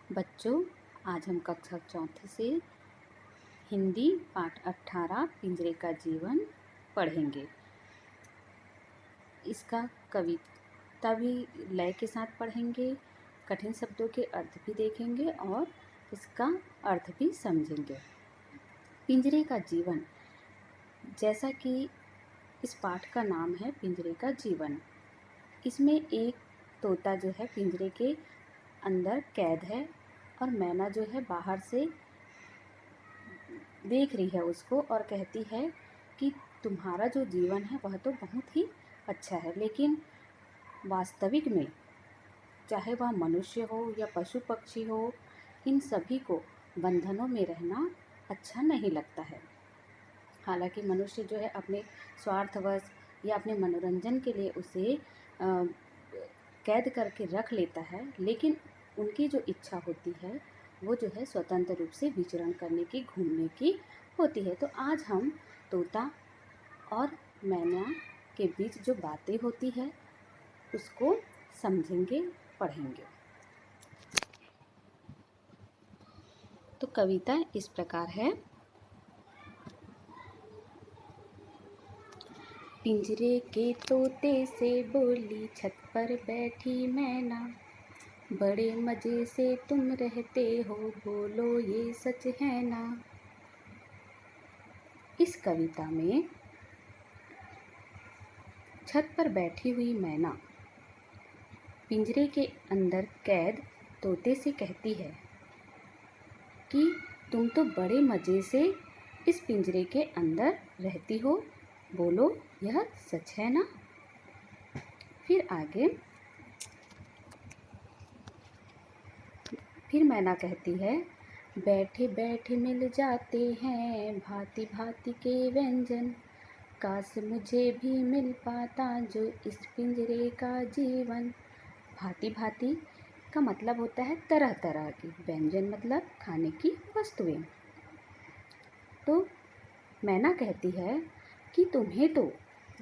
बच्चों, आज हम कक्षा चौथी से हिंदी पाठ 18 पिंजरे का जीवन पढ़ेंगे। इसका कविता भी लय के साथ पढ़ेंगे, कठिन शब्दों के अर्थ भी देखेंगे और इसका अर्थ भी समझेंगे। पिंजरे का जीवन, जैसा कि इस पाठ का नाम है पिंजरे का जीवन। इसमें एक तोता जो है पिंजरे के अंदर कैद है और मैना जो है बाहर से देख रही है उसको और कहती है कि तुम्हारा जो जीवन है वह तो बहुत ही अच्छा है, लेकिन वास्तविक में चाहे वह मनुष्य हो या पशु पक्षी हो, इन सभी को बंधनों में रहना अच्छा नहीं लगता है। हालांकि मनुष्य जो है अपने स्वार्थवश या अपने मनोरंजन के लिए उसे कैद करके रख लेता है, लेकिन उनकी जो इच्छा होती है वो जो है स्वतंत्र रूप से विचरण करने की, घूमने की होती है। तो आज हम तोता और मैना के बीच जो बातें होती है उसको समझेंगे, पढ़ेंगे। तो कविता इस प्रकार है। पिंजरे के तोते से बोली छत पर बैठी मैना, बड़े मज़े से तुम रहते हो, बोलो ये सच है ना। इस कविता में छत पर बैठी हुई मैना पिंजरे के अंदर कैद तोते से कहती है कि तुम तो बड़े मज़े से इस पिंजरे के अंदर रहती हो, बोलो यह सच है ना। फिर मैना कहती है, बैठे बैठे मिल जाते हैं भांति भांति के व्यंजन, काश मुझे भी मिल पाता जो इस पिंजरे का जीवन। भांति भांति का मतलब होता है तरह तरह की, व्यंजन मतलब खाने की वस्तुएं। तो मैना कहती है कि तुम्हें तो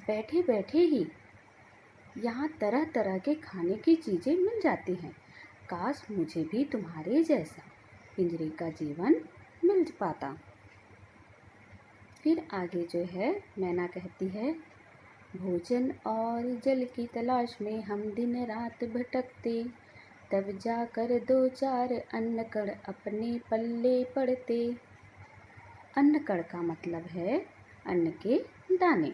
बैठे बैठे ही यहाँ तरह तरह के खाने की चीज़ें मिल जाती हैं, काश मुझे भी तुम्हारे जैसा पिंजरे का जीवन मिल पाता। फिर आगे जो है मैना कहती है, भोजन और जल की तलाश में हम दिन रात भटकते, तब जाकर दो चार अन्न कण अपने पल्ले पड़ते। अन्न कण का मतलब है अन्न के दाने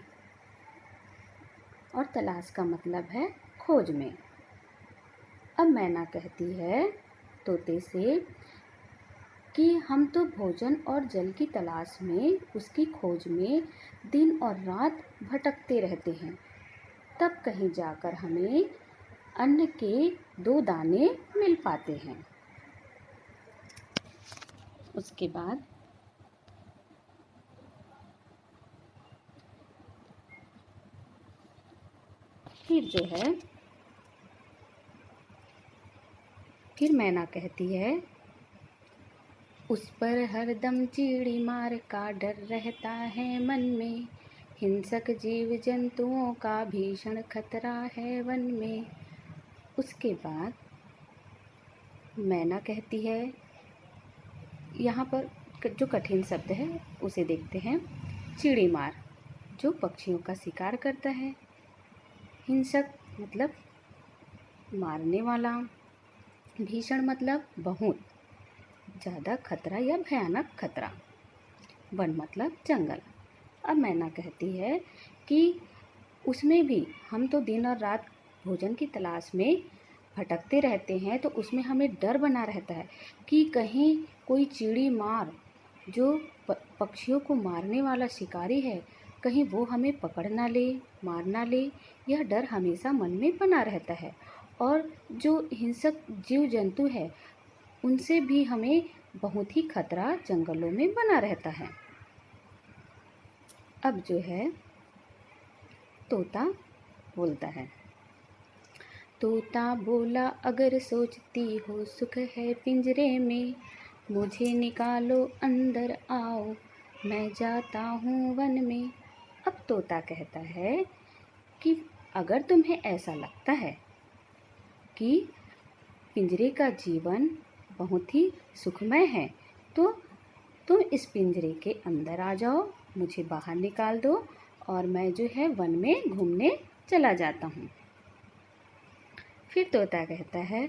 और तलाश का मतलब है खोज में। अब मैना कहती है तोते से कि हम तो भोजन और जल की तलाश में, उसकी खोज में दिन और रात भटकते रहते हैं, तब कहीं जाकर हमें अन्न के दो दाने मिल पाते हैं। उसके बाद फिर मैना कहती है, उस पर हरदम चिड़ी मार का डर रहता है मन में, हिंसक जीव जंतुओं का भीषण खतरा है वन में। उसके बाद मैना कहती है, यहाँ पर जो कठिन शब्द है उसे देखते हैं। चिड़ी मार जो पक्षियों का शिकार करता है, हिंसक मतलब मारने वाला, भीषण मतलब बहुत ज़्यादा खतरा या भयानक खतरा, वन मतलब जंगल। अब मैना कहती है कि उसमें भी हम तो दिन और रात भोजन की तलाश में भटकते रहते हैं, तो उसमें हमें डर बना रहता है कि कहीं कोई चिड़ी मार जो पक्षियों को मारने वाला शिकारी है, कहीं वो हमें पकड़ ना ले, मार ना ले। यह डर हमेशा मन में बना रहता है। और जो हिंसक जीव जंतु है उनसे भी हमें बहुत ही खतरा जंगलों में बना रहता है। अब जो है तोता बोलता है। तोता बोला, अगर सोचती हो सुख है पिंजरे में, मुझे निकालो अंदर आओ, मैं जाता हूँ वन में। अब तोता कहता है कि अगर तुम्हें ऐसा लगता है कि पिंजरे का जीवन बहुत ही सुखमय है। तो तुम इस पिंजरे के अंदर आ जाओ, मुझे बाहर निकाल दो और मैं जो है वन में घूमने चला जाता हूँ। फिर तोता कहता है,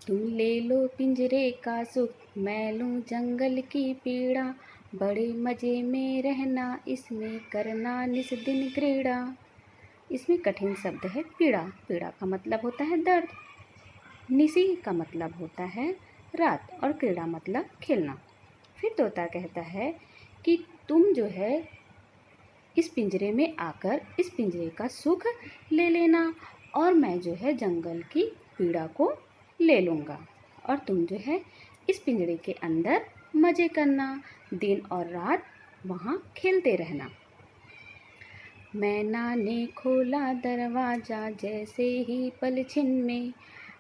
तुम ले लो पिंजरे का सुख, मैं लूँ जंगल की पीड़ा, बड़े मज़े में रहना, इसमें करना निस दिन क्रीड़ा। इसमें कठिन शब्द है पीड़ा। पीड़ा का मतलब होता है दर्द, निसी का मतलब होता है रात और क्रीड़ा मतलब खेलना। फिर तोता कहता है कि तुम जो है इस पिंजरे में आकर इस पिंजरे का सुख ले लेना और मैं जो है जंगल की पीड़ा को ले लूँगा, और तुम जो है इस पिंजरे के अंदर मज़े करना, दिन और रात वहाँ खेलते रहना। मैना ने खोला दरवाज़ा जैसे ही पलछिन में,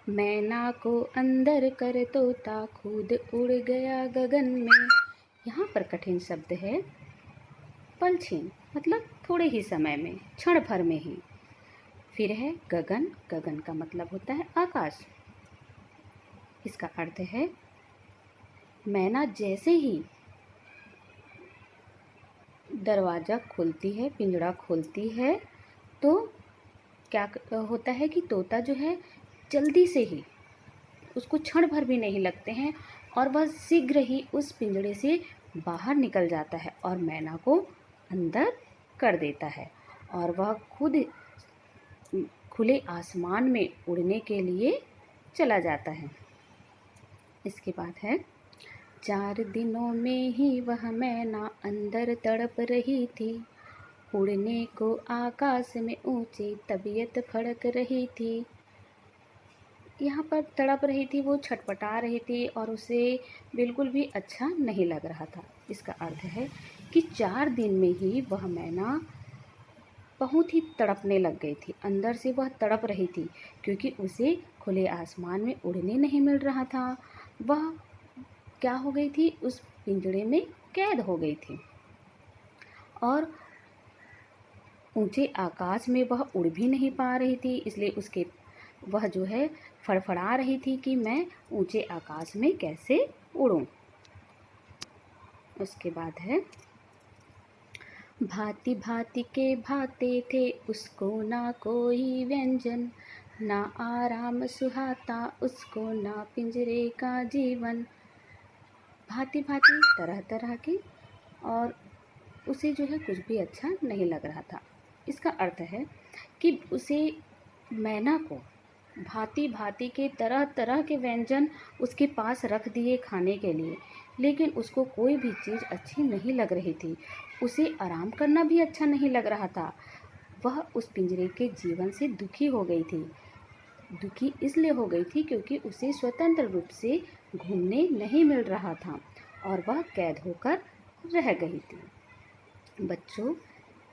मैना को अंदर कर तोता खुद उड़ गया गगन में। यहाँ पर कठिन शब्द है पलछिन, मतलब थोड़े ही समय में, क्षण भर में ही। फिर है गगन। गगन का मतलब होता है आकाश। इसका अर्थ है मैना जैसे ही दरवाज़ा खोलती है, पिंजरा खोलती है, तो क्या होता है कि तोता जो है जल्दी से ही, उसको क्षण भर भी नहीं लगते हैं और वह शीघ्र ही उस पिंजरे से बाहर निकल जाता है और मैना को अंदर कर देता है और वह खुद खुले आसमान में उड़ने के लिए चला जाता है। इसके बाद है, 4 दिनों में ही वह मैना अंदर तड़प रही थी, उड़ने को आकाश में ऊंची तबीयत फड़क रही थी। यहाँ पर तड़प रही थी, वो छटपटा रही थी और उसे बिल्कुल भी अच्छा नहीं लग रहा था। इसका अर्थ है कि 4 दिन में ही वह मैना बहुत ही तड़पने लग गई थी, अंदर से वह तड़प रही थी क्योंकि उसे खुले आसमान में उड़ने नहीं मिल रहा था। वह क्या हो गई थी, उस पिंजरे में कैद हो गई थी और ऊंचे आकाश में वह उड़ भी नहीं पा रही थी, इसलिए वह जो है फड़फड़ा रही थी कि मैं ऊंचे आकाश में कैसे उड़ूं। उसके बाद है, भांति भांति के भाते थे उसको ना कोई व्यंजन, ना आराम सुहाता उसको ना पिंजरे का जीवन। भांति भांति तरह तरह के, और उसे जो है कुछ भी अच्छा नहीं लग रहा था। इसका अर्थ है कि उसे, मैना को भांति भांति के तरह तरह के व्यंजन उसके पास रख दिए खाने के लिए, लेकिन उसको कोई भी चीज़ अच्छी नहीं लग रही थी। उसे आराम करना भी अच्छा नहीं लग रहा था। वह उस पिंजरे के जीवन से दुखी हो गई थी। दुखी इसलिए हो गई थी क्योंकि उसे स्वतंत्र रूप से घूमने नहीं मिल रहा था और वह कैद होकर रह गई थी। बच्चों,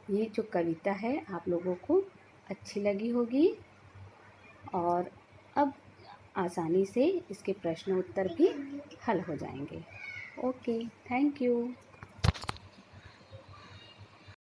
ये जो कविता है आप लोगों को अच्छी लगी होगी और अब आसानी से इसके प्रश्न उत्तर भी हल हो जाएंगे। Okay, thank you.